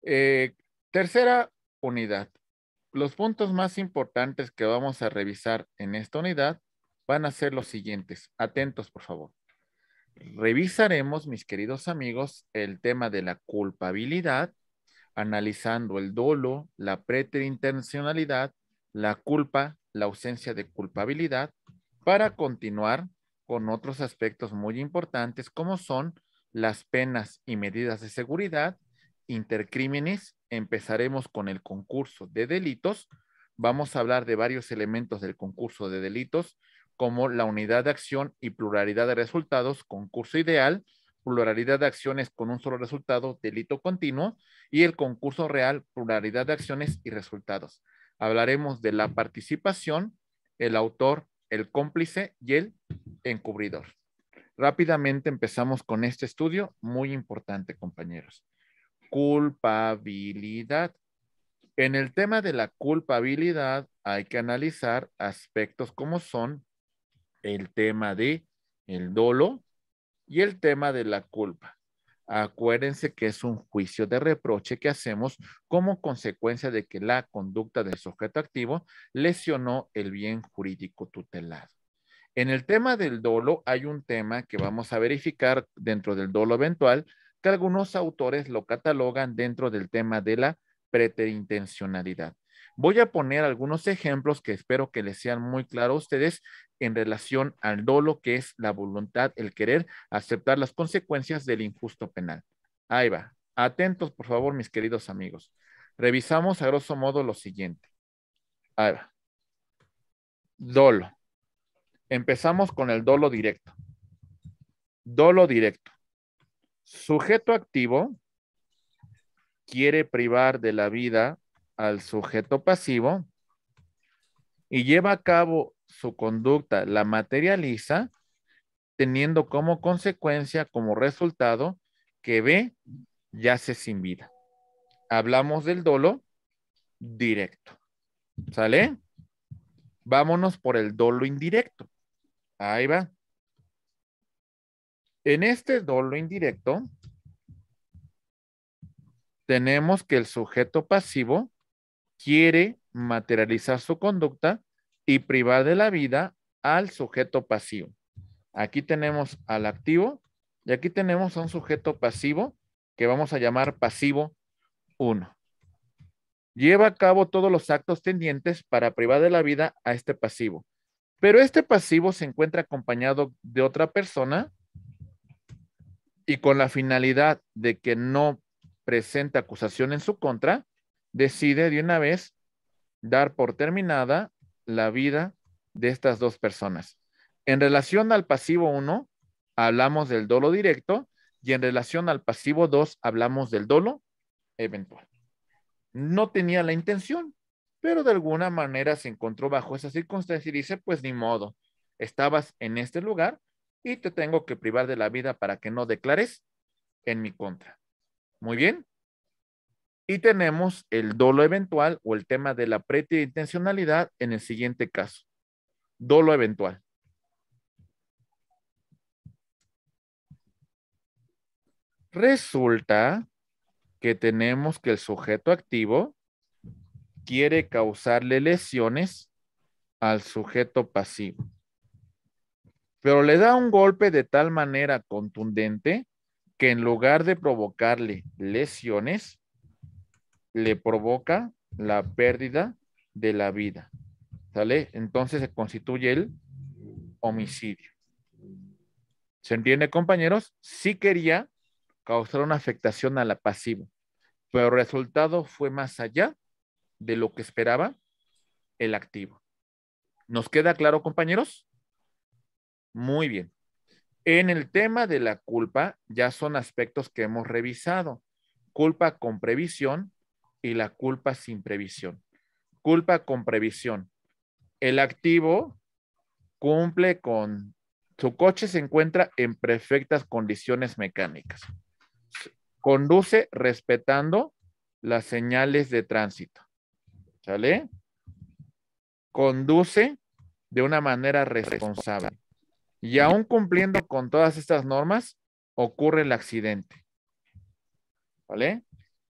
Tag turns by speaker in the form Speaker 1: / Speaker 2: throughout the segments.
Speaker 1: Eh, Tercera unidad. Los puntos más importantes que vamos a revisar en esta unidad van a ser los siguientes. Atentos, por favor. Revisaremos, mis queridos amigos, el tema de la culpabilidad, analizando el dolo, la preterintencionalidad, la culpa, la ausencia de culpabilidad, para continuar con otros aspectos muy importantes como son las penas y medidas de seguridad, intercrímenes. Empezaremos con el concurso de delitos. Vamos a hablar de varios elementos del concurso de delitos, como la unidad de acción y pluralidad de resultados, concurso ideal, pluralidad de acciones con un solo resultado, delito continuo, y el concurso real, pluralidad de acciones y resultados. Hablaremos de la participación, el autor, el cómplice y el encubridor. Rápidamente empezamos con este estudio, muy importante, compañeros. Culpabilidad. En el tema de la culpabilidad hay que analizar aspectos como son el tema de el dolo y el tema de la culpa. Acuérdense que es un juicio de reproche que hacemos como consecuencia de que la conducta del sujeto activo lesionó el bien jurídico tutelado. En el tema del dolo hay un tema que vamos a verificar dentro del dolo eventual, que algunos autores lo catalogan dentro del tema de la preterintencionalidad. Voy a poner algunos ejemplos que espero que les sean muy claros a ustedes en relación al dolo, que es la voluntad, el querer aceptar las consecuencias del injusto penal. Ahí va. Atentos, por favor, mis queridos amigos. Revisamos a grosso modo lo siguiente. Ahí va. Dolo. Empezamos con el dolo directo. Dolo directo. Sujeto activo quiere privar de la vida al sujeto pasivo y lleva a cabo su conducta, la materializa, teniendo como consecuencia, como resultado, que B yace sin vida. Hablamos del dolo directo. ¿Sale? Vámonos por el dolo indirecto. Ahí va. En este dolo indirecto, tenemos que el sujeto pasivo quiere materializar su conducta y privar de la vida al sujeto pasivo. Aquí tenemos al activo y aquí tenemos a un sujeto pasivo que vamos a llamar pasivo 1. Lleva a cabo todos los actos tendientes para privar de la vida a este pasivo. Pero este pasivo se encuentra acompañado de otra persona y con la finalidad de que no presente acusación en su contra, decide de una vez dar por terminada la vida de estas dos personas. En relación al pasivo 1, hablamos del dolo directo y en relación al pasivo 2, hablamos del dolo eventual. No tenía la intención, pero de alguna manera se encontró bajo esa circunstancia y dice, pues ni modo, estabas en este lugar y te tengo que privar de la vida para que no declares en mi contra. Muy bien. Y tenemos el dolo eventual o el tema de la preterintencionalidad en el siguiente caso. Dolo eventual. Resulta que tenemos que el sujeto activo quiere causarle lesiones al sujeto pasivo, pero le da un golpe de tal manera contundente que en lugar de provocarle lesiones, le provoca la pérdida de la vida. ¿Sale? Entonces se constituye el homicidio. ¿Se entiende, compañeros? Sí quería causar una afectación a la pasiva, pero el resultado fue más allá de lo que esperaba el activo. ¿Nos queda claro, compañeros? Muy bien. En el tema de la culpa, ya son aspectos que hemos revisado. Culpa con previsión y la culpa sin previsión. Culpa con previsión. El activo cumple con su coche, se encuentra en perfectas condiciones mecánicas. Conduce respetando las señales de tránsito. ¿Sale? Conduce de una manera responsable. Y aún cumpliendo con todas estas normas, ocurre el accidente. ¿Vale?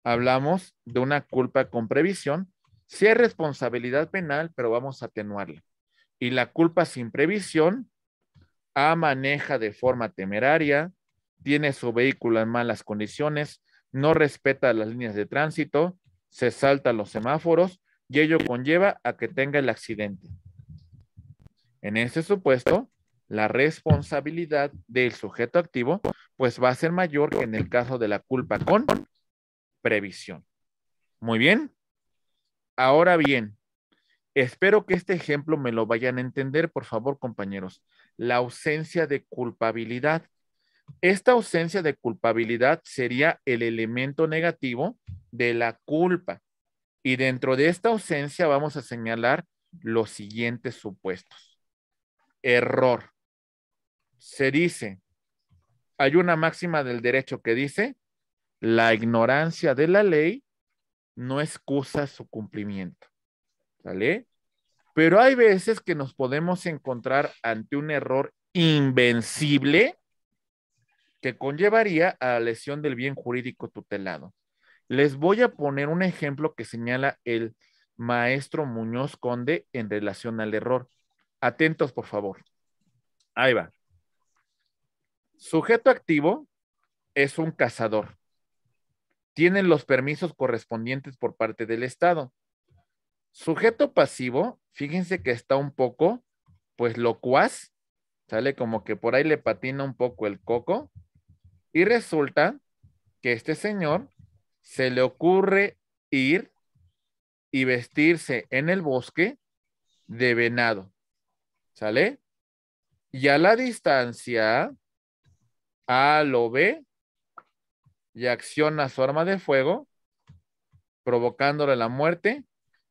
Speaker 1: Hablamos de una culpa con previsión. Sí hay responsabilidad penal, pero vamos a atenuarla. Y la culpa sin previsión, A, maneja de forma temeraria, tiene su vehículo en malas condiciones, no respeta las líneas de tránsito, se salta los semáforos y ello conlleva a que tenga el accidente. En ese supuesto, la responsabilidad del sujeto activo pues va a ser mayor que en el caso de la culpa con previsión. Muy bien. Ahora bien, espero que este ejemplo me lo vayan a entender, por favor, compañeros. La ausencia de culpabilidad. Esta ausencia de culpabilidad sería el elemento negativo de la culpa. Y dentro de esta ausencia vamos a señalar los siguientes supuestos. Error. Se dice, hay una máxima del derecho que dice, la ignorancia de la ley no excusa su cumplimiento. ¿Sale? Pero hay veces que nos podemos encontrar ante un error invencible que conllevaría a la lesión del bien jurídico tutelado. Les voy a poner un ejemplo que señala el maestro Muñoz Conde en relación al error. Atentos, por favor. Ahí va. Sujeto activo es un cazador. Tienen los permisos correspondientes por parte del Estado. Sujeto pasivo, fíjense que está un poco, pues locuaz, sale como que por ahí le patina un poco el coco, y resulta que este señor se le ocurre ir y vestirse en el bosque de venado, ¿sale? Y a la distancia, A lo ve y acciona su arma de fuego, provocándole la muerte,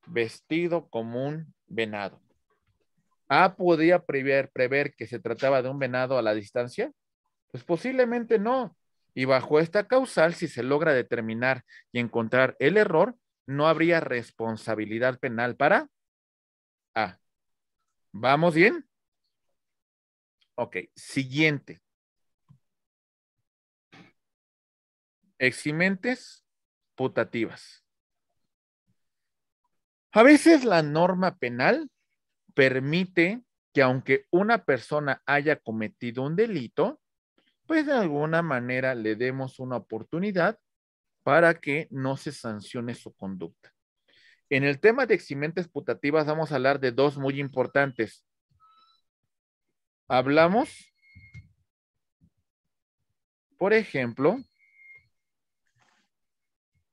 Speaker 1: vestido como un venado. ¿A podía prever que se trataba de un venado a la distancia? Pues posiblemente no. Y bajo esta causal, si se logra determinar y encontrar el error, no habría responsabilidad penal para A. ¿Vamos bien? Ok, siguiente. Eximentes putativas. A veces la norma penal permite que aunque una persona haya cometido un delito, pues de alguna manera le demos una oportunidad para que no se sancione su conducta. En el tema de eximentes putativas vamos a hablar de dos muy importantes. Hablamos, por ejemplo,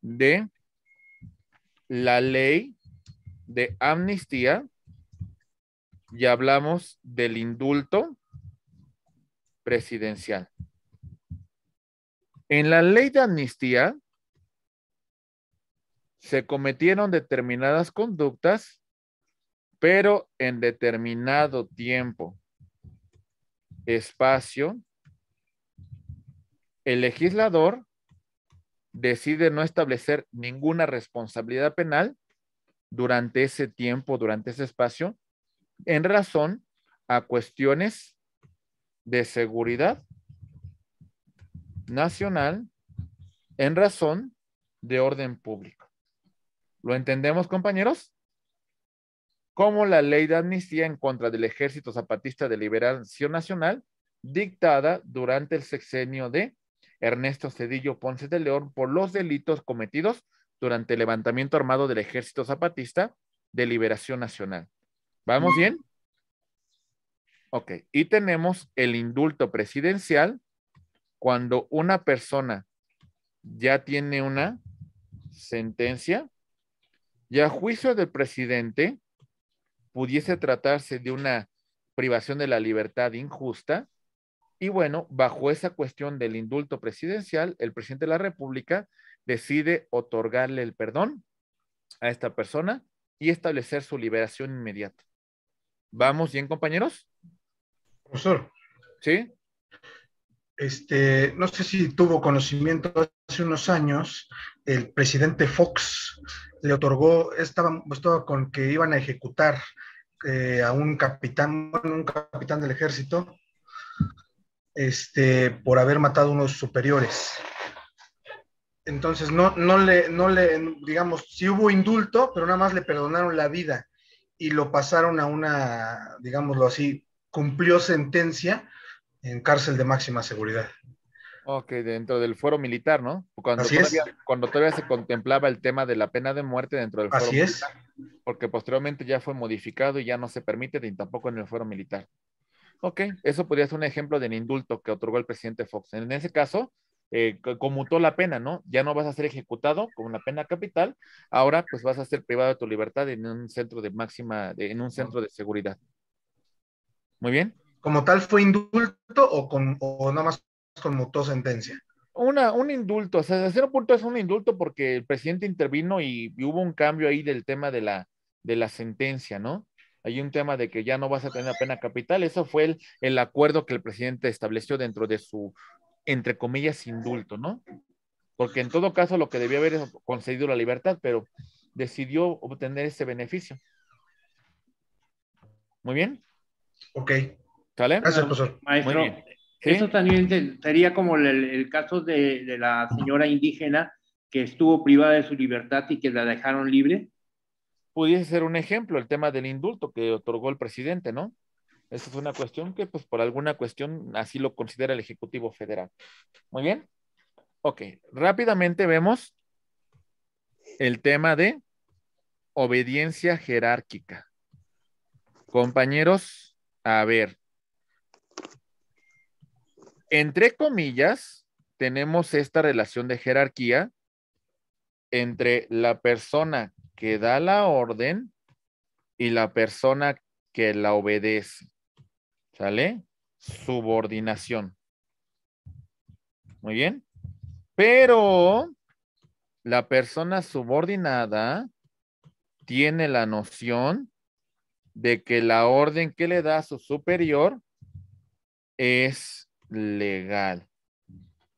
Speaker 1: de la ley de amnistía y hablamos del indulto presidencial. En la ley de amnistía se cometieron determinadas conductas, pero en determinado tiempo, espacio, el legislador decide no establecer ninguna responsabilidad penal durante ese tiempo, durante ese espacio, en razón a cuestiones de seguridad nacional, en razón de orden público. ¿Lo entendemos, compañeros? Como la ley de amnistía en contra del Ejército Zapatista de Liberación Nacional, dictada durante el sexenio de Ernesto Zedillo Ponce de León por los delitos cometidos durante el levantamiento armado del Ejército Zapatista de Liberación Nacional. ¿Vamos bien? Ok, y tenemos el indulto presidencial cuando una persona ya tiene una sentencia y a juicio del presidente pudiese tratarse de una privación de la libertad injusta. Y bueno, bajo esa cuestión del indulto presidencial, el presidente de la República decide otorgarle el perdón a esta persona y establecer su liberación inmediata. ¿Vamos bien, compañeros?
Speaker 2: Profesor,
Speaker 1: ¿Sí?
Speaker 2: no sé si tuvo conocimiento hace unos años, el presidente Fox le otorgó, estaba con que iban a ejecutar a un capitán del ejército, por haber matado a unos superiores. Entonces, digamos, sí hubo indulto, pero nada más le perdonaron la vida y lo pasaron a una, digámoslo así, cumplió sentencia en cárcel de máxima seguridad.
Speaker 1: Ok, dentro del fuero militar, ¿no?
Speaker 2: Así es,
Speaker 1: Cuando todavía se contemplaba el tema de la pena de muerte dentro del fuero
Speaker 2: así
Speaker 1: militar,
Speaker 2: es.
Speaker 1: porque posteriormente ya fue modificado y ya no se permite ni tampoco en el fuero militar. Ok, eso podría ser un ejemplo del indulto que otorgó el presidente Fox. En ese caso, conmutó la pena, ¿no? Ya no vas a ser ejecutado con una pena capital, ahora pues vas a ser privado de tu libertad en un centro de en un centro de seguridad. Muy bien.
Speaker 2: ¿Como tal fue indulto o nada más conmutó sentencia?
Speaker 1: Un indulto, o sea, a cierto punto es un indulto porque el presidente intervino y hubo un cambio ahí del tema de la sentencia, ¿no? Hay un tema de que ya no vas a tener pena capital. Eso fue el acuerdo que el presidente estableció dentro de su, entre comillas, indulto, ¿no? Porque en todo caso lo que debía haber es concedido la libertad, pero decidió obtener ese beneficio. Muy bien,
Speaker 2: Ok,
Speaker 1: ¿sale?
Speaker 2: gracias,
Speaker 3: Bueno,
Speaker 2: profesor.
Speaker 1: Muy
Speaker 3: maestro,
Speaker 1: bien.
Speaker 3: eso
Speaker 1: ¿Sí?
Speaker 3: también sería como el caso de la señora indígena que estuvo privada de su libertad y que la dejaron libre.
Speaker 1: Pudiese ser un ejemplo el tema del indulto que otorgó el presidente, ¿no? Esa es una cuestión que, pues, por alguna cuestión así lo considera el Ejecutivo Federal. Muy bien. Ok. Rápidamente vemos el tema de obediencia jerárquica. Compañeros, a ver, entre comillas, tenemos esta relación de jerarquía entre la persona que da la orden y la persona que la obedece. ¿Sale? Subordinación. Muy bien. Pero la persona subordinada tiene la noción de que la orden que le da a su superior es legal.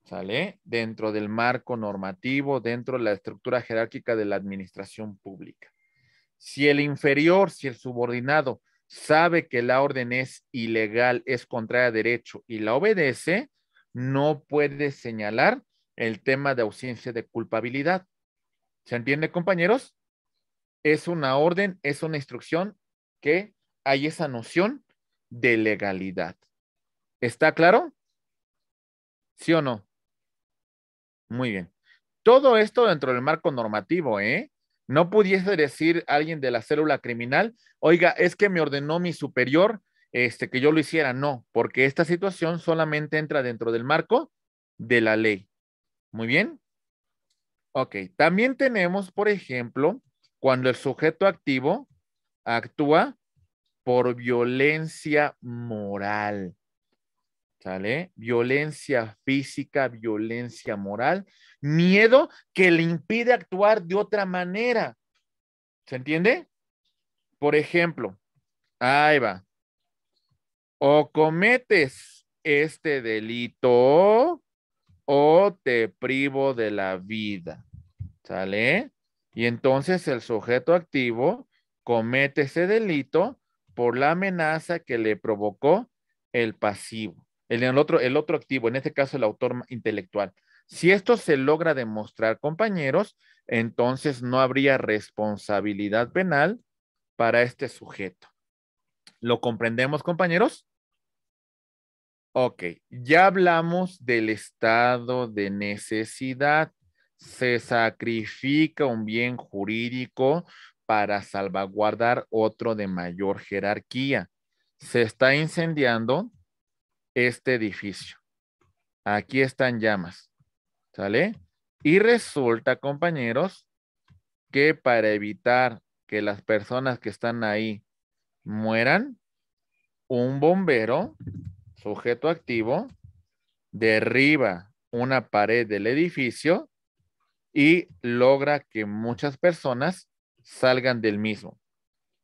Speaker 1: ¿Sale? Dentro del marco normativo, dentro de la estructura jerárquica de la administración pública. Si el inferior, si el subordinado sabe que la orden es ilegal, es contraria a derecho y la obedece, no puede señalar el tema de ausencia de culpabilidad. ¿Se entiende, compañeros? Es una orden, es una instrucción que hay esa noción de legalidad. ¿Está claro? ¿Sí o no? Muy bien. Todo esto dentro del marco normativo, ¿eh? No pudiese decir alguien de la célula criminal, oiga, es que me ordenó mi superior que yo lo hiciera. No, porque esta situación solamente entra dentro del marco de la ley. Muy bien. Ok, también tenemos, por ejemplo, cuando el sujeto activo actúa por violencia moral. ¿Sale? Violencia física, violencia moral, miedo que le impide actuar de otra manera. ¿Se entiende? Por ejemplo, ahí va. O cometes este delito o te privo de la vida. ¿Sale? Y entonces el sujeto activo comete ese delito por la amenaza que le provocó el pasivo. El otro activo, en este caso el autor intelectual. Si esto se logra demostrar, compañeros, entonces no habría responsabilidad penal para este sujeto. ¿Lo comprendemos, compañeros? Ok, ya hablamos del estado de necesidad. Se sacrifica un bien jurídico para salvaguardar otro de mayor jerarquía. Se está incendiando este edificio. Aquí están llamas, ¿sale? Y resulta, compañeros, que para evitar que las personas que están ahí mueran, un bombero, sujeto activo, derriba una pared del edificio y logra que muchas personas salgan del mismo.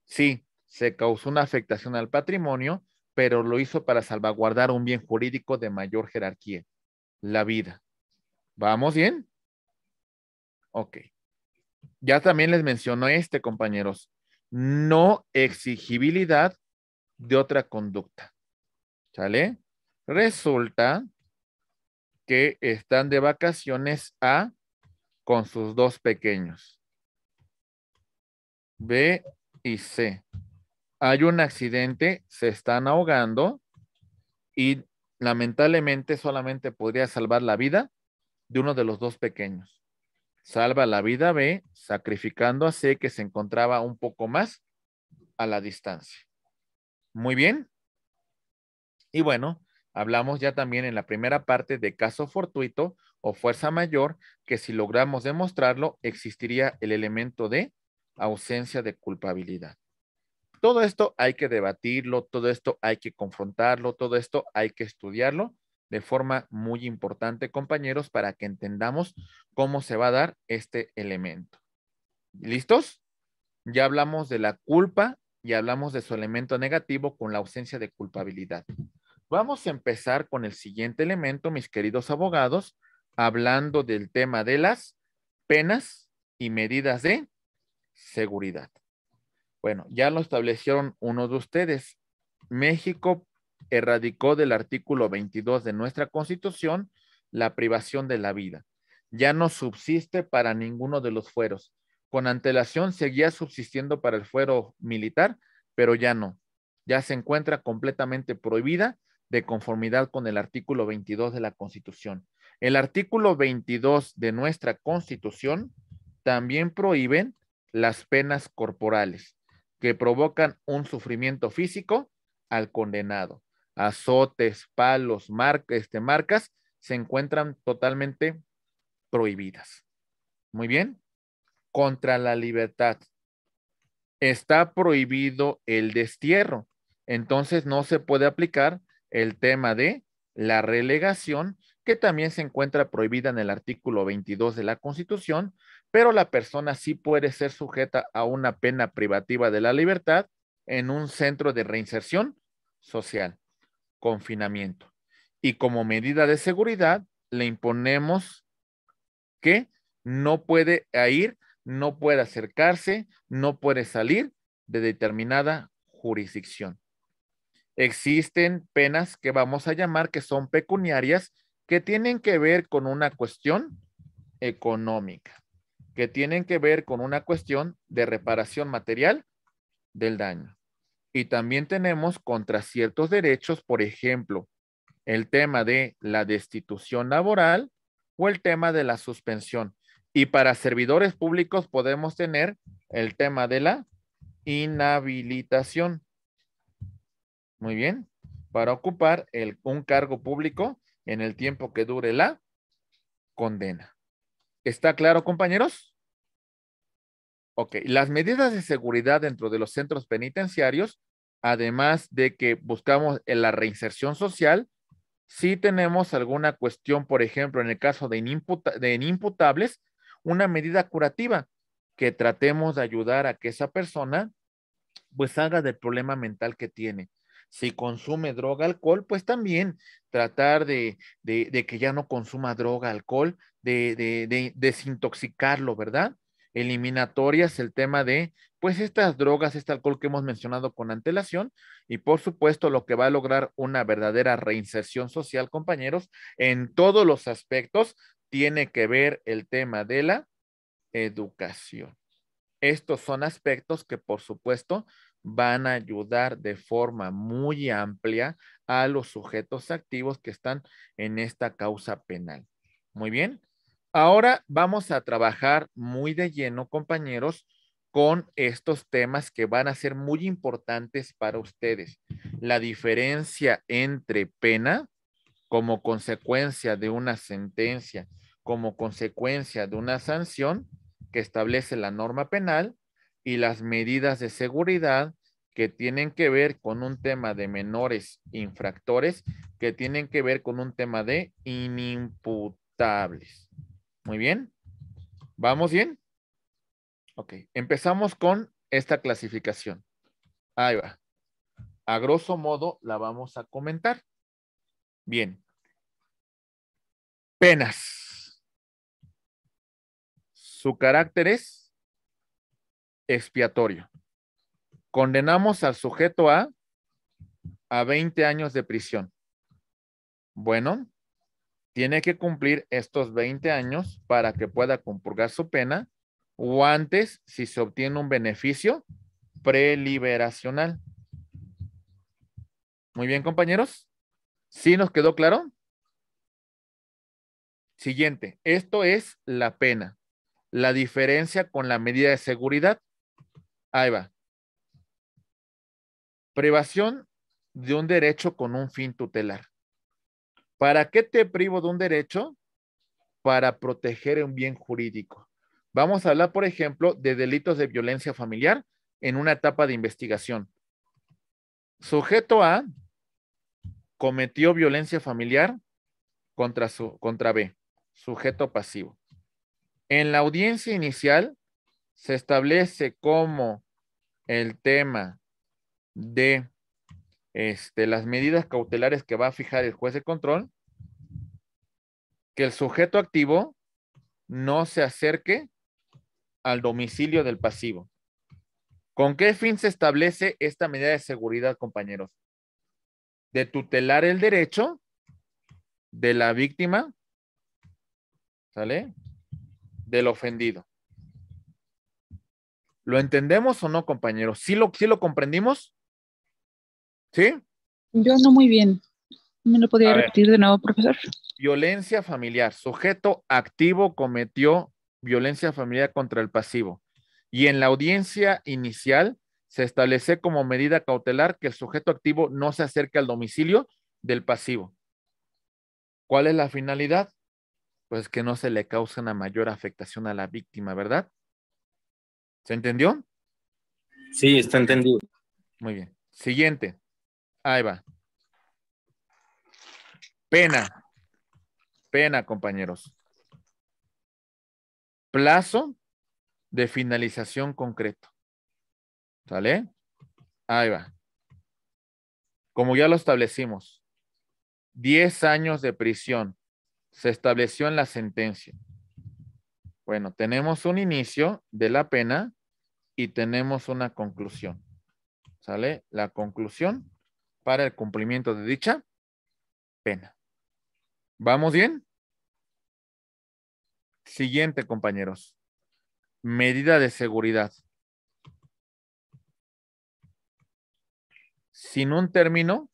Speaker 1: Sí, se causó una afectación al patrimonio, pero lo hizo para salvaguardar un bien jurídico de mayor jerarquía, la vida. ¿Vamos bien? Ok. Ya también les menciono compañeros. No exigibilidad de otra conducta. ¿Sale? Resulta que están de vacaciones a con sus dos pequeños. B y C. Hay un accidente, se están ahogando y lamentablemente solamente podría salvar la vida de uno de los dos pequeños. Salva la vida B, sacrificando a C, que se encontraba un poco más a la distancia. Muy bien. Y bueno, hablamos ya también en la primera parte de caso fortuito o fuerza mayor, que si logramos demostrarlo, existiría el elemento de ausencia de culpabilidad. Todo esto hay que debatirlo, todo esto hay que confrontarlo, todo esto hay que estudiarlo de forma muy importante, compañeros, para que entendamos cómo se va a dar este elemento. ¿Listos? Ya hablamos de la culpa y hablamos de su elemento negativo con la ausencia de culpabilidad. Vamos a empezar con el siguiente elemento, mis queridos abogados, hablando del tema de las penas y medidas de seguridad. Bueno, ya lo establecieron uno de ustedes. México erradicó del artículo 22 de nuestra Constitución la privación de la vida. Ya no subsiste para ninguno de los fueros. Con antelación seguía subsistiendo para el fuero militar, pero ya no. Ya se encuentra completamente prohibida de conformidad con el artículo 22 de la Constitución. El artículo 22 de nuestra Constitución también prohíbe las penas corporales que provocan un sufrimiento físico al condenado. Azotes, palos, marcas se encuentran totalmente prohibidas. Muy bien. Contra la libertad. Está prohibido el destierro. Entonces no se puede aplicar el tema de la relegación, que también se encuentra prohibida en el artículo 22 de la Constitución, pero la persona sí puede ser sujeta a una pena privativa de la libertad en un centro de reinserción social, confinamiento. Y como medida de seguridad, le imponemos que no puede ir, no puede acercarse, no puede salir de determinada jurisdicción. Existen penas que vamos a llamar que son pecuniarias, que tienen que ver con una cuestión económica, que tienen que ver con una cuestión de reparación material del daño. Y también tenemos contra ciertos derechos, por ejemplo, el tema de la destitución laboral o el tema de la suspensión. Y para servidores públicos podemos tener el tema de la inhabilitación. Muy bien. Para ocupar un cargo público en el tiempo que dure la condena. ¿Está claro, compañeros? Ok. Las medidas de seguridad dentro de los centros penitenciarios, además de que buscamos en la reinserción social, si tenemos alguna cuestión, por ejemplo, en el caso de inimputables, una medida curativa que tratemos de ayudar a que esa persona pues haga del problema mental que tiene. Si consume droga, alcohol, pues también tratar de que ya no consuma droga, alcohol, de desintoxicarlo, ¿verdad? Eliminatorias, el tema de, pues estas drogas, este alcohol que hemos mencionado con antelación, y por supuesto lo que va a lograr una verdadera reinserción social, compañeros, en todos los aspectos, tiene que ver el tema de la educación. Estos son aspectos que, por supuesto, van a ayudar de forma muy amplia a los sujetos activos que están en esta causa penal. Muy bien. Ahora vamos a trabajar muy de lleno, compañeros, con estos temas que van a ser muy importantes para ustedes. La diferencia entre pena como consecuencia de una sentencia, como consecuencia de una sanción que establece la norma penal, y las medidas de seguridad que tienen que ver con un tema de menores infractores, que tienen que ver con un tema de inimputables. Muy bien. ¿Vamos bien? Ok. Empezamos con esta clasificación. Ahí va. A grosso modo la vamos a comentar. Bien. Penas. Su carácter es expiatorio. Condenamos al sujeto a 20 años de prisión. Bueno, tiene que cumplir estos 20 años para que pueda compurgar su pena o antes si se obtiene un beneficio preliberacional. Muy bien, compañeros. ¿Sí nos quedó claro? Siguiente. Esto es la pena. La diferencia con la medida de seguridad. Ahí va. Privación de un derecho con un fin tutelar. ¿Para qué te privo de un derecho? Para proteger un bien jurídico. Vamos a hablar, por ejemplo, de delitos de violencia familiar en una etapa de investigación. Sujeto A cometió violencia familiar contra B, sujeto pasivo. En la audiencia inicial se establece como el tema de las medidas cautelares que va a fijar el juez de control, que el sujeto activo no se acerque al domicilio del pasivo. ¿Con qué fin se establece esta medida de seguridad, compañeros? De tutelar el derecho de la víctima, ¿sale? Del ofendido. ¿Lo entendemos o no, compañeros? ¿Sí lo comprendimos? ¿Sí?
Speaker 4: Yo no muy bien. ¿Me lo podría
Speaker 1: A ver.
Speaker 4: repetir de nuevo, profesor?
Speaker 1: Violencia familiar. Sujeto activo cometió violencia familiar contra el pasivo. Y en la audiencia inicial se establece como medida cautelar que el sujeto activo no se acerque al domicilio del pasivo. ¿Cuál es la finalidad? Pues que no se le cause una mayor afectación a la víctima, ¿verdad? ¿Se entendió?
Speaker 5: Sí, está entendido.
Speaker 1: Muy bien. Siguiente. Ahí va. Pena. Pena, compañeros. Plazo de finalización concreto. ¿Sale? Ahí va. Como ya lo establecimos, 10 años de prisión se estableció en la sentencia. Bueno, tenemos un inicio de la pena y tenemos una conclusión. ¿Sale? La conclusión para el cumplimiento de dicha pena. ¿Vamos bien? Siguiente, compañeros. Medida de seguridad. Sin un término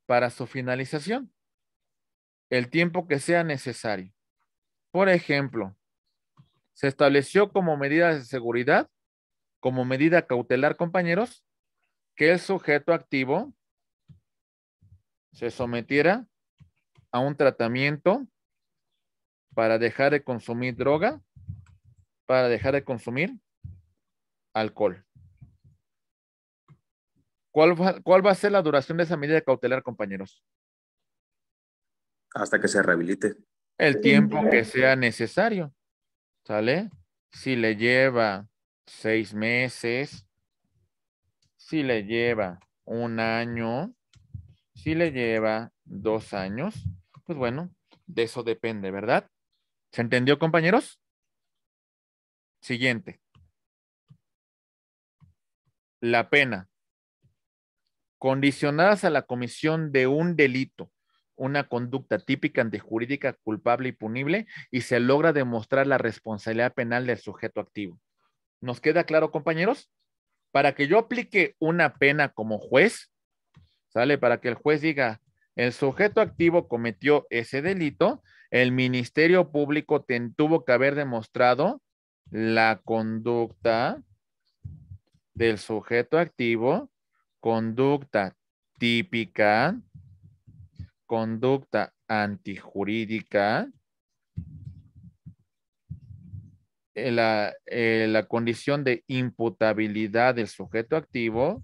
Speaker 1: para su finalización. El tiempo que sea necesario. Por ejemplo, se estableció como medida de seguridad, como medida cautelar, compañeros, que el sujeto activo se sometiera a un tratamiento para dejar de consumir droga, para dejar de consumir alcohol. ¿Cuál va a ser la duración de esa medida cautelar, compañeros?
Speaker 5: Hasta que se rehabilite.
Speaker 1: El tiempo que sea necesario, ¿sale? Si le lleva 6 meses, si le lleva 1 año, si le lleva 2 años, pues bueno, de eso depende, ¿verdad? ¿Se entendió, compañeros? Siguiente. La pena. Condicionadas a la comisión de un delito, una conducta típica antijurídica culpable y punible, y se logra demostrar la responsabilidad penal del sujeto activo. ¿Nos queda claro, compañeros? Para que yo aplique una pena como juez, ¿sale? Para que el juez diga, el sujeto activo cometió ese delito, el Ministerio Público tuvo que haber demostrado la conducta del sujeto activo, conducta típica, conducta antijurídica, la condición de imputabilidad del sujeto activo,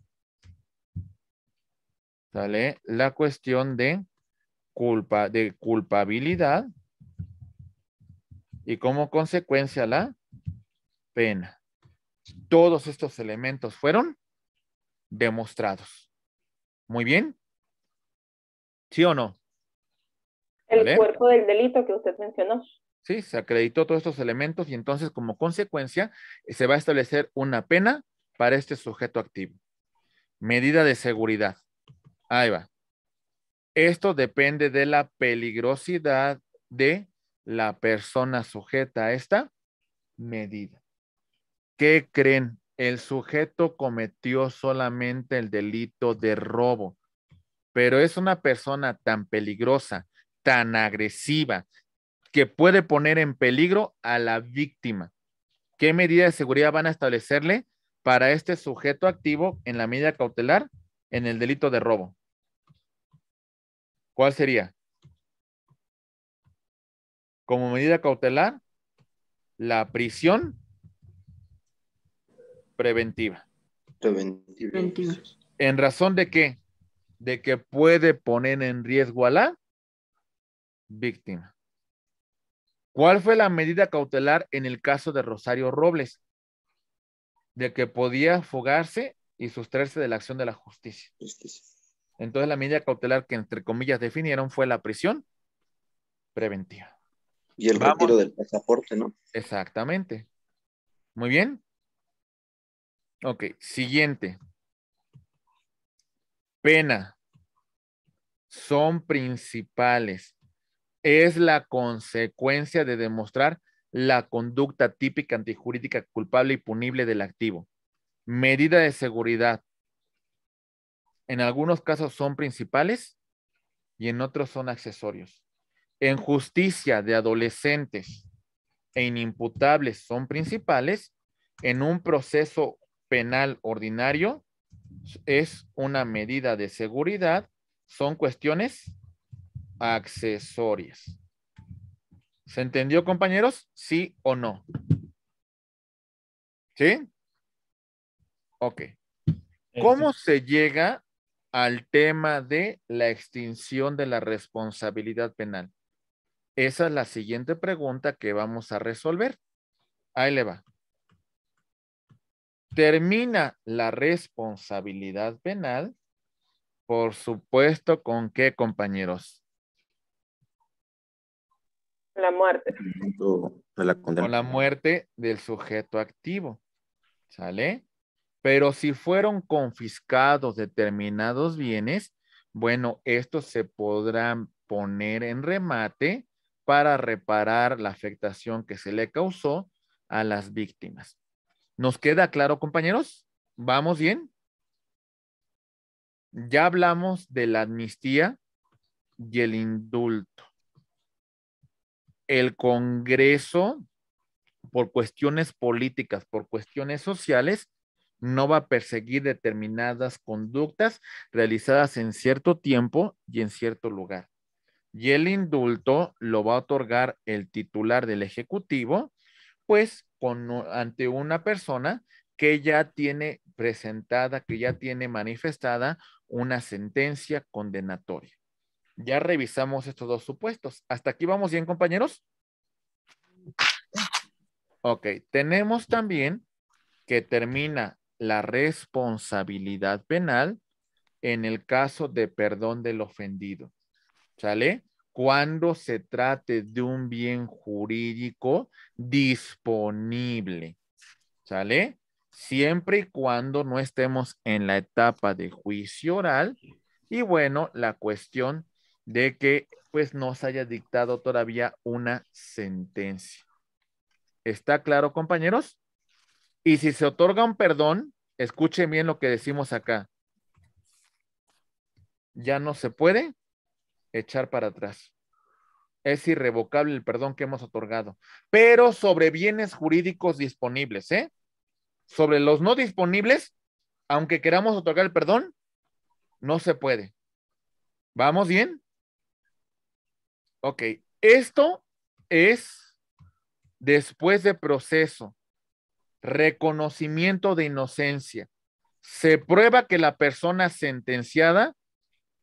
Speaker 1: ¿sale? La cuestión de culpabilidad y como consecuencia la pena. Todos estos elementos fueron demostrados. Muy bien. ¿Sí o no?
Speaker 6: El
Speaker 1: ¿Vale?
Speaker 6: cuerpo del delito que usted mencionó.
Speaker 1: Sí, se acreditó todos estos elementos y entonces como consecuencia se va a establecer una pena para este sujeto activo. Medida de seguridad. Ahí va. Esto depende de la peligrosidad de la persona sujeta a esta medida. ¿Qué creen? El sujeto cometió solamente el delito de robo, pero es una persona tan peligrosa, tan agresiva, que puede poner en peligro a la víctima. ¿Qué medida de seguridad van a establecerle para este sujeto activo en la medida cautelar en el delito de robo? ¿Cuál sería? Como medida cautelar, la prisión preventiva.
Speaker 5: Preventiva.
Speaker 1: ¿En razón de qué? De que puede poner en riesgo a la víctima. ¿Cuál fue la medida cautelar en el caso de Rosario Robles? De que podía fugarse y sustraerse de la acción de la justicia. Entonces la medida cautelar que entre comillas definieron fue la prisión preventiva.
Speaker 5: Y el retiro del pasaporte, ¿no?
Speaker 1: Exactamente. Muy bien. Ok, siguiente. Pena. Son principales. Es la consecuencia de demostrar la conducta típica antijurídica culpable y punible del activo. Medida de seguridad. En algunos casos son principales y en otros son accesorios. En justicia de adolescentes e inimputables son principales. En un proceso penal ordinario es una medida de seguridad. Son cuestiones accesorias. ¿Se entendió, compañeros? ¿Sí o no? ¿Sí? Ok. ¿Cómo se llega al tema de la extinción de la responsabilidad penal? Esa es la siguiente pregunta que vamos a resolver. Ahí le va. Termina la responsabilidad penal, por supuesto, ¿con qué, compañeros?
Speaker 6: La muerte.
Speaker 5: De la condena.
Speaker 1: Con la muerte del sujeto activo. ¿Sale? Pero si fueron confiscados determinados bienes, bueno, estos se podrán poner en remate para reparar la afectación que se le causó a las víctimas. ¿Nos queda claro, compañeros? ¿Vamos bien? Ya hablamos de la amnistía y el indulto. El Congreso, por cuestiones políticas, por cuestiones sociales, no va a perseguir determinadas conductas realizadas en cierto tiempo y en cierto lugar. Y el indulto lo va a otorgar el titular del Ejecutivo, pues ante una persona que ya tiene presentada, que ya tiene manifestada una sentencia condenatoria. Ya revisamos estos dos supuestos. ¿Hasta aquí vamos bien, compañeros? Ok, tenemos también que termina la responsabilidad penal en el caso de perdón del ofendido. ¿Sale? Cuando se trate de un bien jurídico disponible. ¿Sale? Siempre y cuando no estemos en la etapa de juicio oral y bueno, la cuestión de que pues no se haya dictado todavía una sentencia. ¿Está claro, compañeros? Y si se otorga un perdón, escuchen bien lo que decimos acá. Ya no se puede echar para atrás. Es irrevocable el perdón que hemos otorgado. Pero sobre bienes jurídicos disponibles, ¿eh? Sobre los no disponibles, aunque queramos otorgar el perdón, no se puede. ¿Vamos bien? Ok. Esto es después de proceso, reconocimiento de inocencia. Se prueba que la persona sentenciada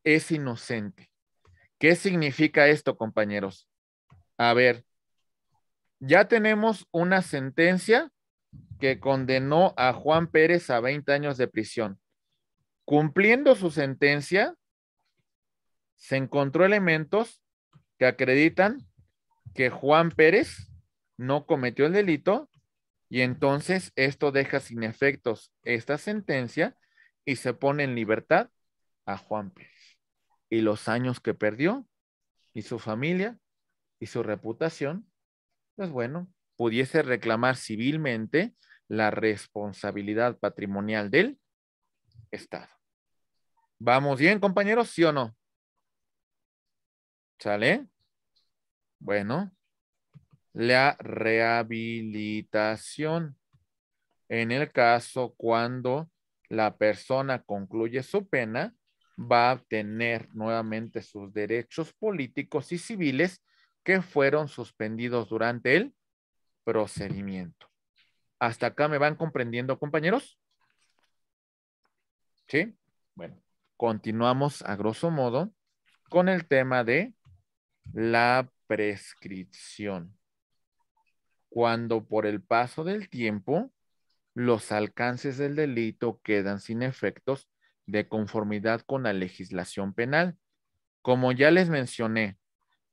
Speaker 1: es inocente. ¿Qué significa esto, compañeros? A ver, ya tenemos una sentencia que condenó a Juan Pérez a 20 años de prisión. Cumpliendo su sentencia, se encontró elementos que acreditan que Juan Pérez no cometió el delito y entonces esto deja sin efectos esta sentencia y se pone en libertad a Juan Pérez. Y los años que perdió y su familia y su reputación, pues bueno, pudiese reclamar civilmente la responsabilidad patrimonial del Estado. ¿Vamos bien, compañeros? ¿Sí o no? ¿Sale? Bueno, la rehabilitación. En el caso cuando la persona concluye su pena, va a obtener nuevamente sus derechos políticos y civiles que fueron suspendidos durante el procedimiento. ¿Hasta acá me van comprendiendo, compañeros? ¿Sí? Bueno, continuamos a grosso modo con el tema de la prescripción. Cuando por el paso del tiempo los alcances del delito quedan sin efectos de conformidad con la legislación penal. Como ya les mencioné,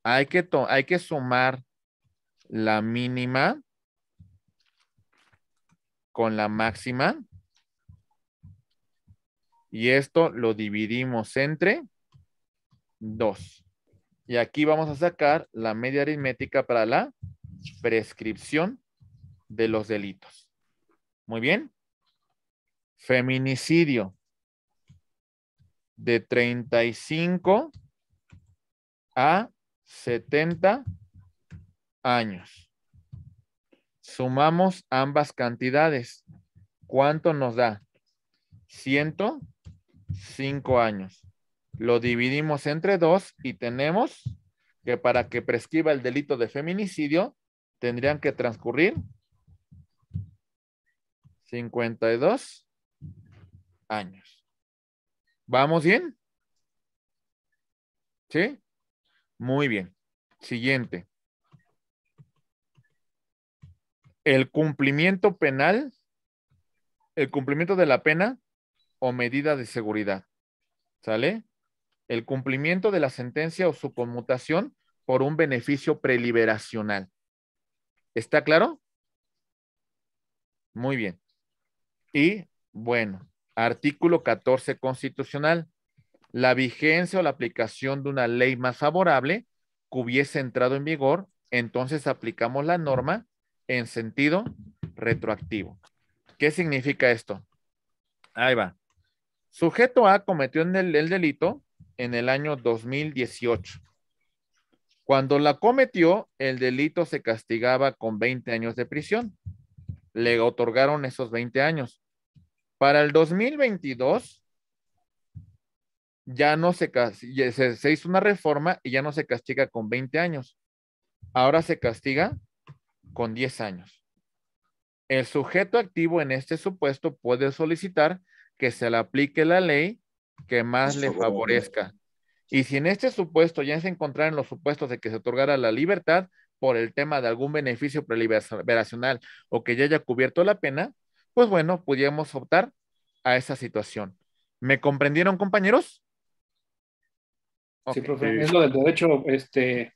Speaker 1: hay que sumar la mínima con la máxima y esto lo dividimos entre 2. Y aquí vamos a sacar la media aritmética para la prescripción de los delitos. Muy bien. Feminicidio de 35 a 70 años. Sumamos ambas cantidades. ¿Cuánto nos da? 105 años. Lo dividimos entre 2 y tenemos que para que prescriba el delito de feminicidio tendrían que transcurrir 52 años. ¿Vamos bien? ¿Sí? Muy bien. Siguiente. El cumplimiento penal, el cumplimiento de la pena o medida de seguridad. ¿Sale? El cumplimiento de la sentencia o su conmutación por un beneficio preliberacional. ¿Está claro? Muy bien. Y bueno, artículo 14 constitucional. La vigencia o la aplicación de una ley más favorable que hubiese entrado en vigor, entonces aplicamos la norma en sentido retroactivo. ¿Qué significa esto? Ahí va. Sujeto A cometió el delito en el año 2018. Cuando la cometió, el delito se castigaba con 20 años de prisión. Le otorgaron esos 20 años. Para el 2022, ya no se hizo una reforma y ya no se castiga con 20 años. Ahora se castiga con 10 años. El sujeto activo en este supuesto puede solicitar que se le aplique la ley que más le favorezca. Y si en este supuesto ya se encontrara en los supuestos de que se otorgara la libertad por el tema de algún beneficio preliberacional o que ya haya cubierto la pena, pues bueno, pudiéramos optar a esa situación. ¿Me comprendieron, compañeros?
Speaker 7: Sí,
Speaker 1: Ok.
Speaker 7: profe, es lo del derecho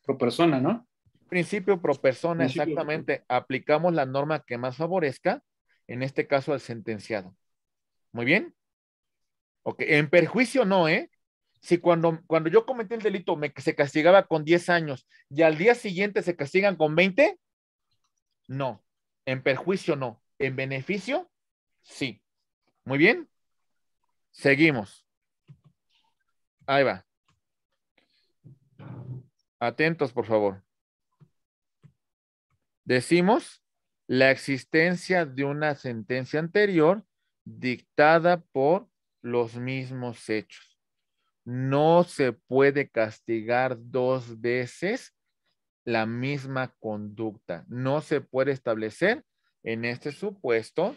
Speaker 7: pro persona, ¿no?
Speaker 1: Principio pro persona,
Speaker 7: Principio.
Speaker 1: exactamente. Aplicamos la norma que más favorezca, en este caso al sentenciado. Muy bien. Ok, en perjuicio no, ¿eh? Si cuando yo cometí el delito se castigaba con 10 años y al día siguiente se castigan con 20, no. En perjuicio no. En beneficio, sí. Muy bien. Seguimos. Ahí va. Atentos, por favor. Decimos la existencia de una sentencia anterior dictada por los mismos hechos. No se puede castigar 2 veces la misma conducta. No se puede establecer en este supuesto,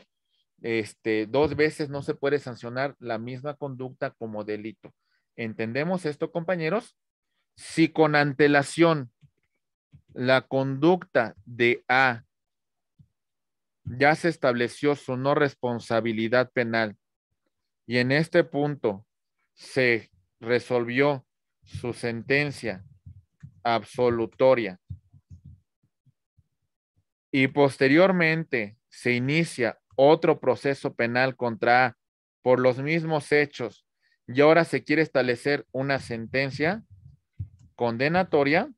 Speaker 1: 2 veces no se puede sancionar la misma conducta como delito. ¿Entendemos esto, compañeros? Si con antelación la conducta de A ya se estableció su no responsabilidad penal y en este punto se resolvió su sentencia absolutoria y posteriormente se inicia otro proceso penal contra A por los mismos hechos y ahora se quiere establecer una sentencia condenatoria,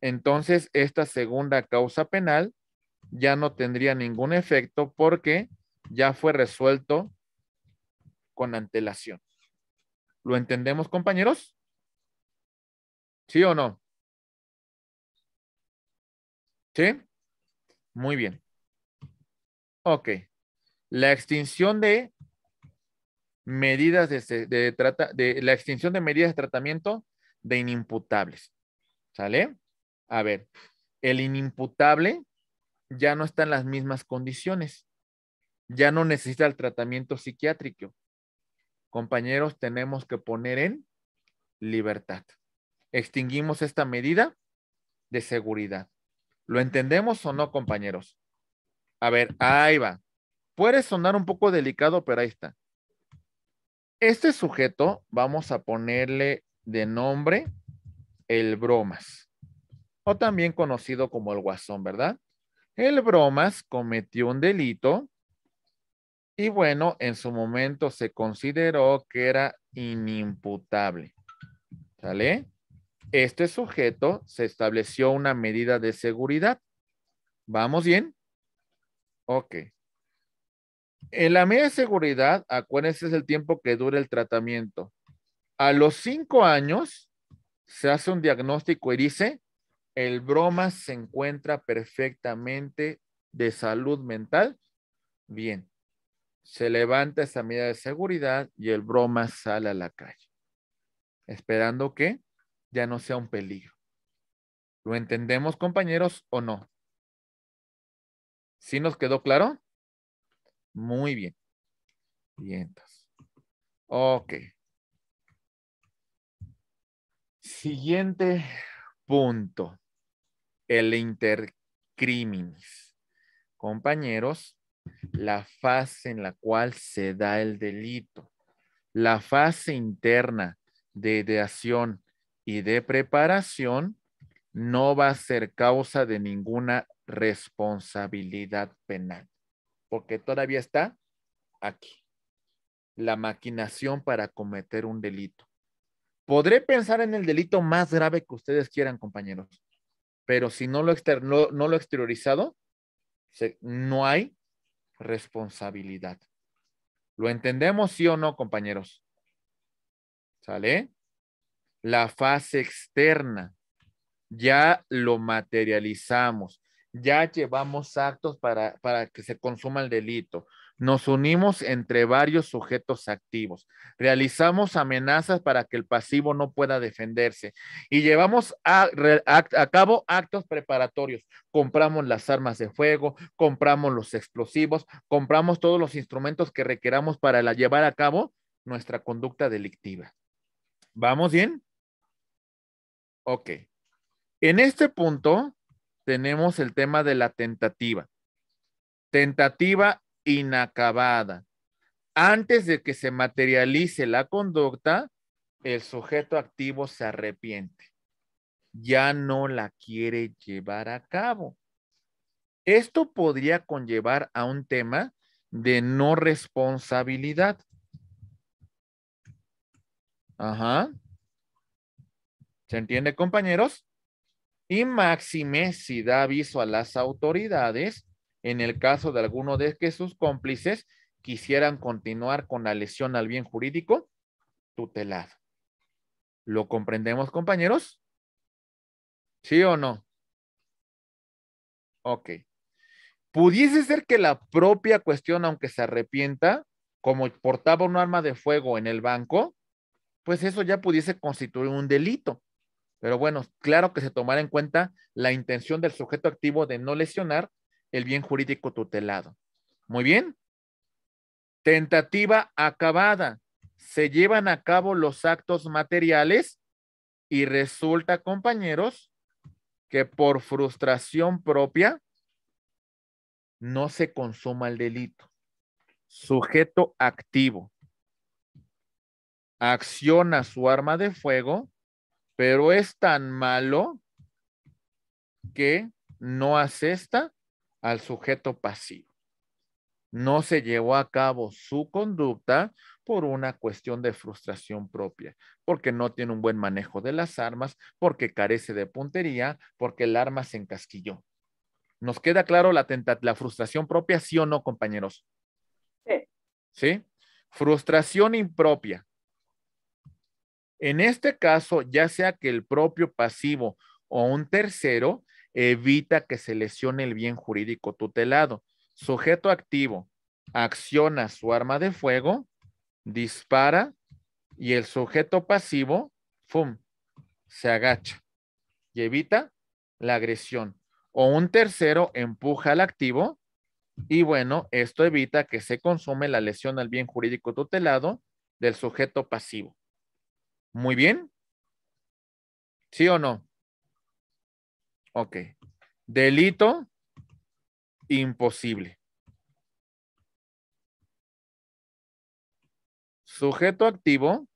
Speaker 1: entonces esta segunda causa penal ya no tendría ningún efecto porque ya fue resuelto con antelación. ¿Lo entendemos, compañeros? ¿Sí o no? ¿Sí? Muy bien. Ok. La extinción de medidas la extinción de medidas de tratamiento de inimputables. ¿Sale? A ver, el inimputable ya no está en las mismas condiciones. Ya no necesita el tratamiento psiquiátrico. Compañeros, tenemos que poner en libertad. Extinguimos esta medida de seguridad. ¿Lo entendemos o no, compañeros? A ver, ahí va. Puede sonar un poco delicado, pero ahí está. Este sujeto vamos a ponerle de nombre el Bromas, o también conocido como el Guasón, ¿verdad? El Bromas cometió un delito y bueno, en su momento se consideró que era inimputable. ¿Sale? Este sujeto se estableció una medida de seguridad. ¿Vamos bien? Ok. En la medida de seguridad, acuérdense, es el tiempo que dura el tratamiento. A los 5 años se hace un diagnóstico y dice, el Bromas se encuentra perfectamente de salud mental. Bien. Se levanta esa medida de seguridad y el Bromas sale a la calle, esperando que ya no sea un peligro. ¿Lo entendemos, compañeros, o no? ¿Sí nos quedó claro? Muy bien. Bien, entonces. Ok. Siguiente punto. El intercriminis. Compañeros, la fase en la cual se da el delito. La fase interna de ideación y de preparación no va a ser causa de ninguna responsabilidad penal, porque todavía está aquí. La maquinación para cometer un delito. Podré pensar en el delito más grave que ustedes quieran, compañeros, pero si no lo he exteriorizado, no hay responsabilidad. ¿Lo entendemos, sí o no, compañeros? ¿Sale? La fase externa, ya lo materializamos, ya llevamos actos para que se consuma el delito. Nos unimos entre varios sujetos activos, realizamos amenazas para que el pasivo no pueda defenderse y llevamos a cabo actos preparatorios. Compramos las armas de fuego, compramos los explosivos, compramos todos los instrumentos que requeramos para llevar a cabo nuestra conducta delictiva. ¿Vamos bien? Ok. En este punto tenemos el tema de la tentativa. Tentativa inacabada. Antes de que se materialice la conducta, el sujeto activo se arrepiente. Ya no la quiere llevar a cabo. Esto podría conllevar a un tema de no responsabilidad. Ajá. ¿Se entiende, compañeros? Y máxime si da aviso a las autoridades en el caso de alguno de que sus cómplices quisieran continuar con la lesión al bien jurídico tutelado. ¿Lo comprendemos, compañeros? ¿Sí o no? Ok. Pudiese ser que la propia cuestión, aunque se arrepienta, como portaba un arma de fuego en el banco, pues eso ya pudiese constituir un delito. Pero bueno, claro que se tomará en cuenta la intención del sujeto activo de no lesionar el bien jurídico tutelado. Muy bien. Tentativa acabada. Se llevan a cabo los actos materiales y resulta, compañeros, que por frustración propia no se consuma el delito. Sujeto activo acciona su arma de fuego, pero es tan malo que no asesta al sujeto pasivo. No se llevó a cabo su conducta por una cuestión de frustración propia, porque no tiene un buen manejo de las armas, porque carece de puntería, porque el arma se encasquilló. ¿Nos queda claro la frustración propia, sí o no, compañeros?
Speaker 6: Sí.
Speaker 1: ¿Sí? Frustración impropia. En este caso, ya sea que el propio pasivo o un tercero evita que se lesione el bien jurídico tutelado. Sujeto activo acciona su arma de fuego, dispara y el sujeto pasivo, ¡fum!, se agacha y evita la agresión. O un tercero empuja al activo y bueno, esto evita que se consume la lesión al bien jurídico tutelado del sujeto pasivo. Muy bien. ¿Sí o no? Ok. Delito imposible. Sujeto activo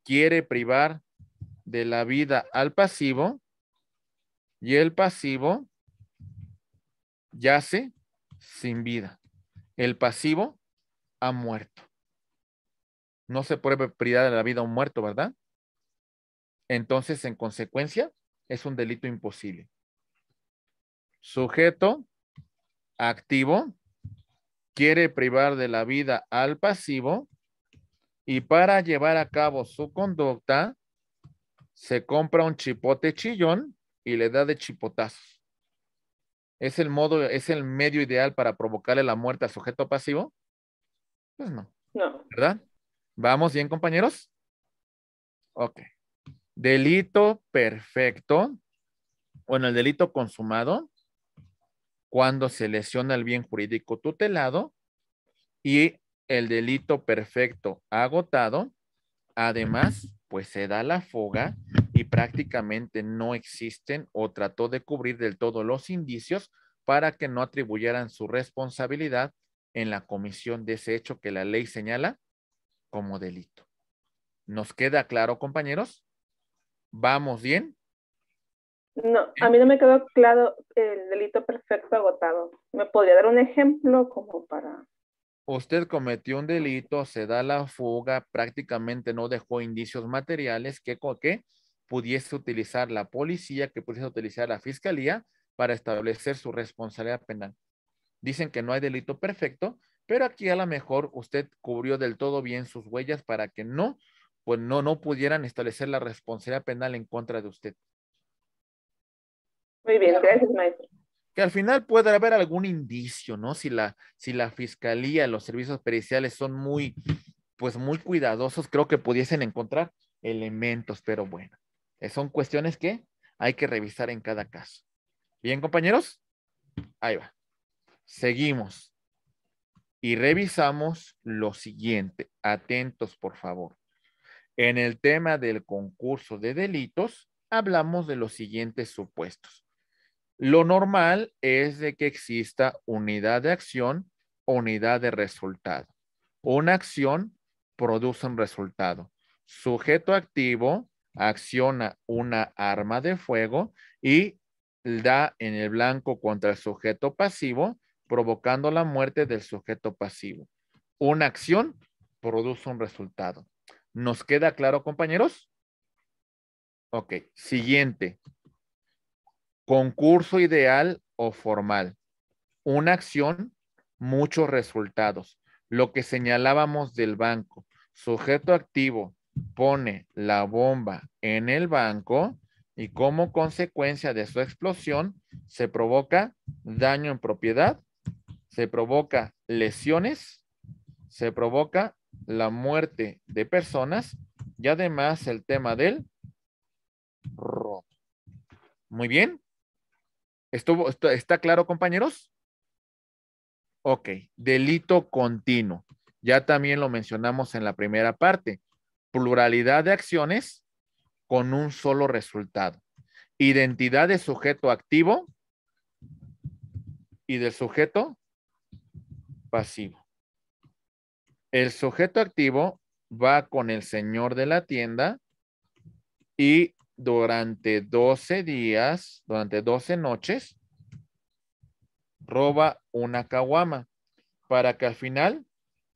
Speaker 1: quiere privar de la vida al pasivo y el pasivo yace sin vida. El pasivo ha muerto. No se puede privar de la vida a un muerto, ¿verdad? Entonces, en consecuencia, es un delito imposible. Sujeto activo quiere privar de la vida al pasivo y para llevar a cabo su conducta se compra un chipote chillón y le da de chipotazos. ¿Es el medio ideal para provocarle la muerte al sujeto pasivo? Pues no.
Speaker 6: No.
Speaker 1: ¿Verdad? ¿Vamos bien, compañeros? Ok. Delito perfecto. Bueno, el delito consumado cuando se lesiona el bien jurídico tutelado y el delito perfecto agotado. Además, pues se da la fuga y prácticamente no existen o trató de cubrir del todo los indicios para que no atribuyeran su responsabilidad en la comisión de ese hecho que la ley señala como delito. ¿Nos queda claro, compañeros? ¿Vamos bien?
Speaker 6: No, a mí no me quedó claro el delito perfecto agotado. ¿Me podría dar un ejemplo como para...?
Speaker 1: Usted cometió un delito, se da la fuga, prácticamente no dejó indicios materiales que pudiese utilizar la policía, que pudiese utilizar la fiscalía para establecer su responsabilidad penal. Dicen que no hay delito perfecto, pero aquí a lo mejor usted cubrió del todo bien sus huellas para que no pudieran establecer la responsabilidad penal en contra de usted.
Speaker 6: Muy bien, gracias, maestro.
Speaker 1: Que al final puede haber algún indicio, ¿no? Si la fiscalía, los servicios periciales son muy cuidadosos, creo que pudiesen encontrar elementos, pero bueno, son cuestiones que hay que revisar en cada caso. Bien, compañeros, ahí va. Seguimos y revisamos lo siguiente. Atentos, por favor. En el tema del concurso de delitos, hablamos de los siguientes supuestos. Lo normal es de que exista unidad de acción o unidad de resultado. Una acción produce un resultado. Sujeto activo acciona una arma de fuego y da en el blanco contra el sujeto pasivo, provocando la muerte del sujeto pasivo. Una acción produce un resultado. ¿Nos queda claro, compañeros? Ok, siguiente. Concurso ideal o formal. Una acción, muchos resultados. Lo que señalábamos del banco. Sujeto activo pone la bomba en el banco y como consecuencia de su explosión se provoca daño en propiedad, se provoca lesiones, se provoca la muerte de personas y además el tema del robo. Muy bien. ¿Está claro, compañeros? Ok, delito continuo. Ya también lo mencionamos en la primera parte. Pluralidad de acciones con un solo resultado. Identidad de sujeto activo y del sujeto pasivo. El sujeto activo va con el señor de la tienda y durante 12 días, durante 12 noches, roba una caguama. para que al final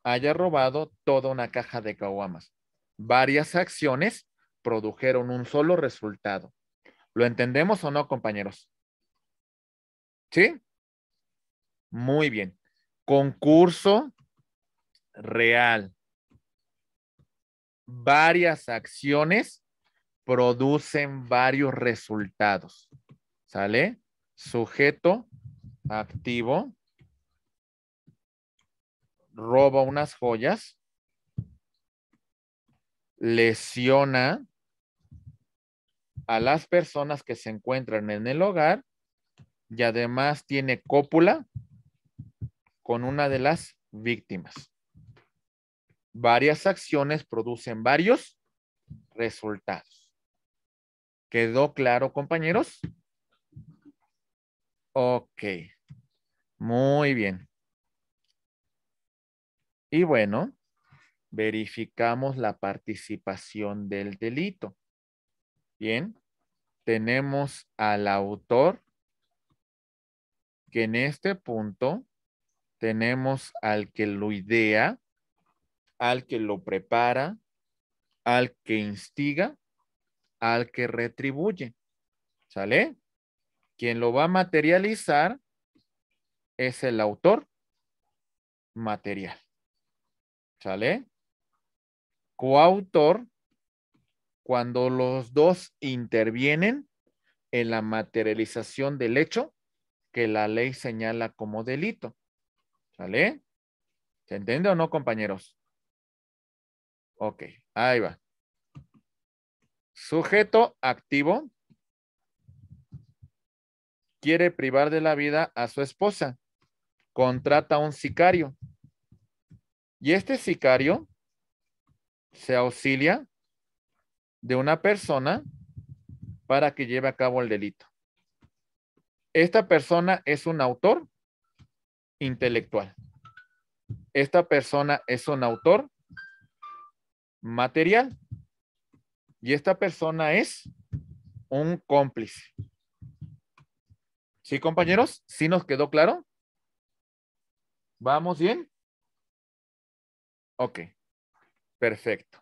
Speaker 1: haya robado toda una caja de caguamas. Varias acciones produjeron un solo resultado. ¿Lo entendemos o no, compañeros? ¿Sí? Muy bien. Concurso real. Varias acciones producen varios resultados. ¿Sale? Sujeto activo roba unas joyas, lesiona a las personas que se encuentran en el hogar y además tiene cópula con una de las víctimas. Varias acciones producen varios resultados. ¿Quedó claro, compañeros? Ok. Muy bien. Y bueno, verificamos la participación del delito. Bien. Tenemos al autor, que en este punto tenemos al que lo idea, al que lo prepara, al que instiga, al que retribuye. ¿Sale? Quien lo va a materializar es el autor material. ¿Sale? Coautor, cuando los dos intervienen en la materialización del hecho que la ley señala como delito. ¿Sale? ¿Se entiende o no, compañeros? Ok, ahí va. Sujeto activo quiere privar de la vida a su esposa. Contrata a un sicario. Y este sicario se auxilia de una persona para que lleve a cabo el delito. Esta persona es un autor intelectual. Esta persona es un autor material. Y esta persona es un cómplice. ¿Sí, compañeros? ¿Sí nos quedó claro? ¿Vamos bien? Ok. Perfecto.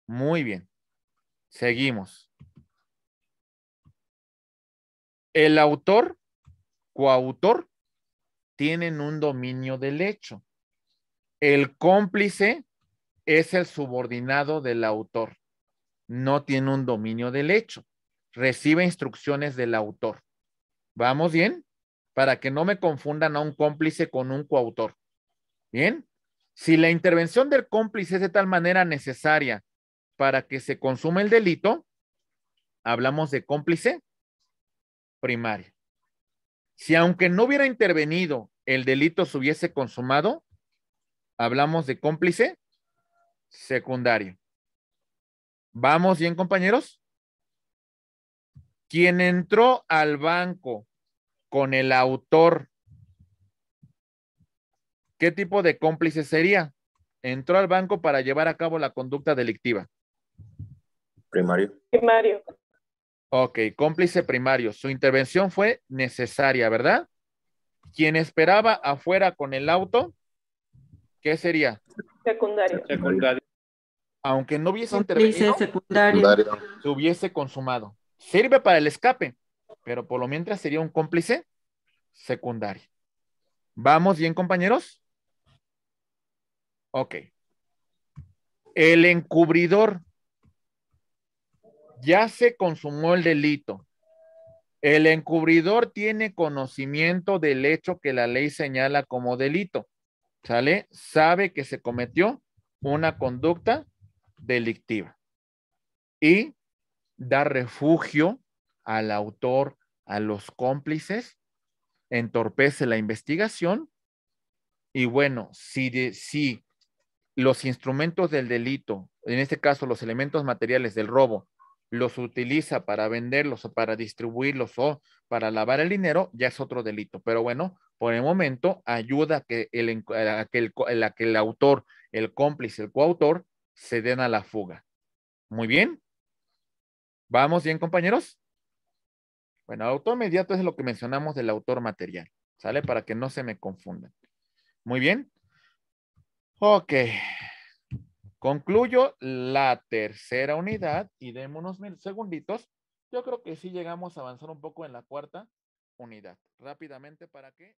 Speaker 1: Muy bien. Seguimos. El autor, coautor, tienen un dominio del hecho. El cómplice es el subordinado del autor. No tiene un dominio del hecho. Recibe instrucciones del autor. ¿Vamos bien? Para que no me confundan a un cómplice con un coautor. ¿Bien? Si la intervención del cómplice es de tal manera necesaria para que se consuma el delito, hablamos de cómplice primario. Si aunque no hubiera intervenido, el delito se hubiese consumado, hablamos de cómplice secundario. ¿Vamos bien, compañeros? Quien entró al banco con el autor, ¿qué tipo de cómplice sería? Entró al banco para llevar a cabo la conducta delictiva.
Speaker 5: Primario.
Speaker 6: Primario.
Speaker 1: Ok, cómplice primario. Su intervención fue necesaria, ¿verdad? Quien esperaba afuera con el auto, ¿qué sería?
Speaker 6: Secundario.
Speaker 3: Secundario.
Speaker 1: Aunque no hubiese
Speaker 8: Cómplice
Speaker 1: intervenido,
Speaker 8: secundario.
Speaker 1: se hubiese consumado. Sirve para el escape, pero por lo mientras sería un cómplice secundario. ¿Vamos bien, compañeros? Ok. El encubridor. Ya se consumó el delito. El encubridor tiene conocimiento del hecho que la ley señala como delito. ¿Sale? Sabe que se cometió una conducta delictiva. Y da refugio al autor, a los cómplices, entorpece la investigación. Y bueno, si los instrumentos del delito, en este caso los elementos materiales del robo, los utiliza para venderlos o para distribuirlos o para lavar el dinero, ya es otro delito. Pero bueno, por el momento ayuda a que el autor, el cómplice, el coautor, se den a la fuga. Muy bien. ¿Vamos bien, compañeros? Bueno, el autor inmediato es lo que mencionamos del autor material. ¿Sale? Para que no se me confundan. Muy bien. Ok. Concluyo la tercera unidad y demos unos segunditos. Yo creo que sí llegamos a avanzar un poco en la cuarta unidad. Rápidamente para que...